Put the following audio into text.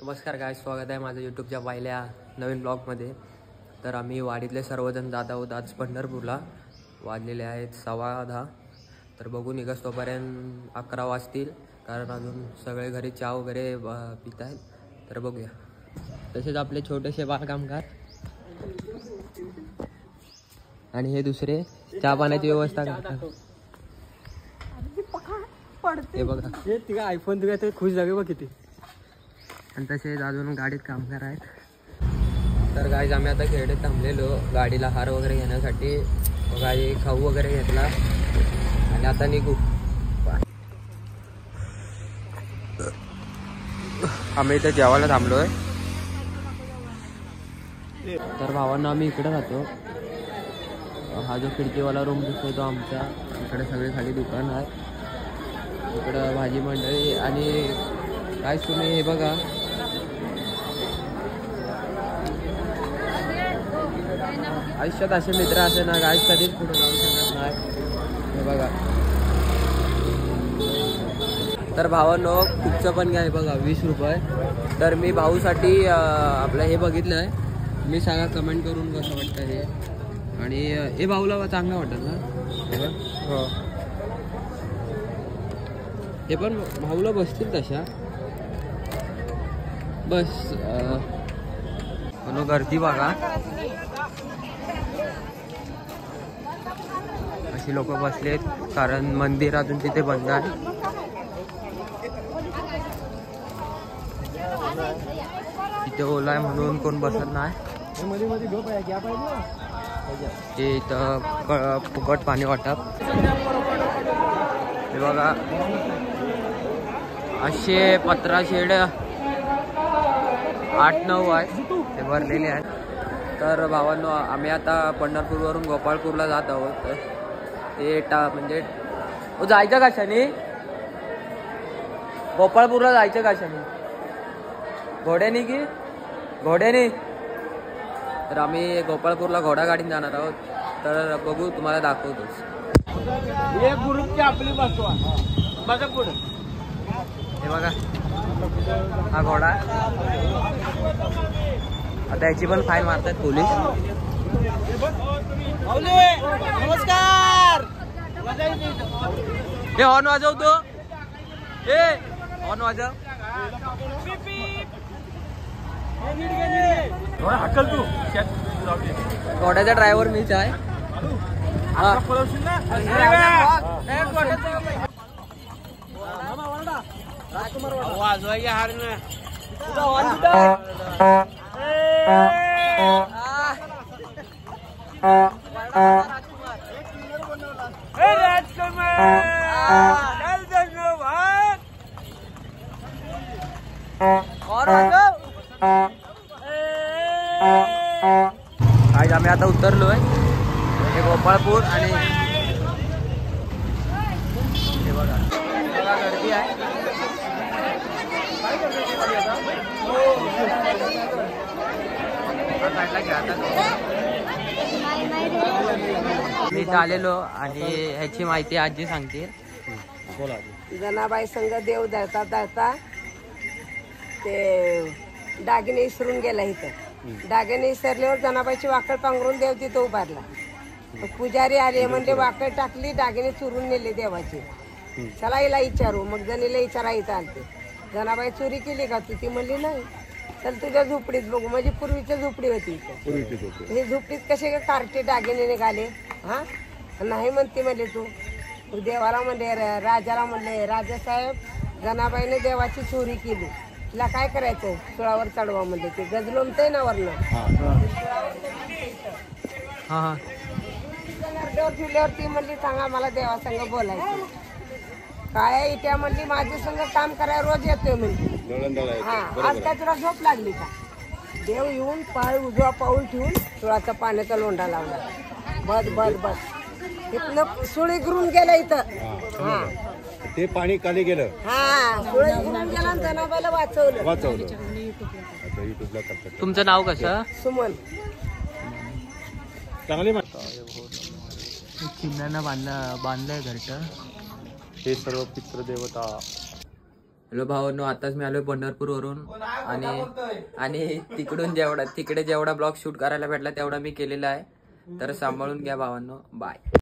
नमस्कार काय स्वागत आहे माझं यूट्यूबच्या पहिल्या नवीन ब्लॉगमध्ये। तर आम्ही वाडीतले सर्वजण जात आहोत आज पंढरपूरला। वाजलेले आहेत 10:15। तर बघू निघस तोपर्यंत 11 वाजतील, कारण अजून सगळे घरी चहा वगैरे पित आहेत। तर बघूया। तसेच आपले छोटेसे बालकामगार आणि हे दुसरे चहा पाण्याची व्यवस्था करतात। हे बघा, हे तिघा आयफोन दिला तर खुश झाले बघ किती। आणि तसेच अजून गाडीत कामगार आहेत। तर गाईज आम्ही आता खेड्यात थांबलेलो गाडीला हार वगैरे घेण्यासाठी। गाडी खाऊ वगैरे घेतला आणि आता निघू। आम्ही इथे जेवायला थांबलोय। तर भावांना आम्ही इकडे राहतो। हा जो खिडकीवाला रूम दिसतोय तो आमचा। इकडे सगळे खाली दुकान आहे, इकडं भाजी मंडळी आणि काय तुम्ही हे बघा, आयुष्यात असे मित्र असे ना गाईज कधीच पुढे जाऊ शकत नाही। हे बघा, तर भावांनो कुकचं पण घ्या, हे बघा 20 रुपये। तर मी भाऊसाठी आपलं हे बघितलं आहे, मी सांगा कमेंट करून कसं वाटतं हे। आणि हे भाऊला चांगलं वाटतं ना? हो, हे पण भाऊला बसतील तशा। बस म्हणून गर्दी बघा, अशी लोक बसलेत कारण मंदिर अजून तिथे बंद आहे। तिथे ओला आहे म्हणून कोण बसत नाही। ते इथं फुकट पाणी वाटप। हे बघा असे 15 शेड 8-9 आहेत, ते भरलेले आहेत। तर भावांनो आम्ही आता पंढरपूरवरून गोपाळपूरला जात आहोत। ते म्हणजे जायचं कशाने? गोपाळपूरला जायचं कशाने? घोड्याने की घोड्याने? तर आम्ही गोपाळपूरला घोडा गाडीने जाणार आहोत। तर बघू, तुम्हाला दाखवतोच। हे बघा हा घोडा, आता याची पण फाईन मारतात पोलीस। नमस्कार। हे हॉर्न वाजवतो, हे हॉर्न वाजव। घोड्याचा ड्रायव्हर मीच आहे। वाजवायची हार ना आज आम्ही आता उतरलोय हे गोपाळपूर। आणि हे बघा गर्दी आहे। मी आलेलो आणि ह्याची माहिती आजी सांगते। जनाबाई संघ देव धरता धरता ते दागिने विसरून गेला। इथं दागिने विसरल्यावर जनाबाईची वाकड पांघरून देव तिथं उभारला। पुजारी आले म्हणजे वाकड टाकली, दागिने चुरून नेले देवाचे। चला हिला विचारू, मग जणीला विचारा इथं आलते। जनाबाई चोरी केली का तू? ती म्हणली नाही। चल तुझ्या झोपडीत बघू, म्हणजे पूर्वीची झोपडी होती इथं। हे झोपडीत कसे कार्टे दागिने निघाले? हा नाही म्हणते म्हणले तू। देवाला म्हणले, राजाला म्हणले, राजासाहेब जनाबाईने देवाची चोरी केली, तिला काय करायचं? सुळावर चढवा म्हणले। ते गजलोमतय ना वरनं, ठेवल्यावर ती म्हणली सांगा मला देवासंग बोलायचं काय? इट्या म्हणली माझ्या संग काम करायला रोज येतोय म्हणली। हा आज काय तुला झोप लागली का? देव येऊन पाय उजवा पाऊल ठेवून सुळाचा पाण्याचा लोंढा लावला। बस बस बस इथनं सुळी गिरून गेलं इथं। हा ते पाणी खाली गेलं। हा सुळी गिरून गेला आणि जनाबाईला वाचवलं। तुमचं नाव कसं? सुमन। चांगली चिन्हांना बांधलंय घरट। हे सर्व पितृदेवता हॅलो भावांनो, आताच मी आलोय पंढरपूरवरून आणि तिकडे जेवढा ब्लॉग शूट करायला भेटला तेवढा मी केलेला आहे. तर सांभाळून घ्या भावांनो. बाय.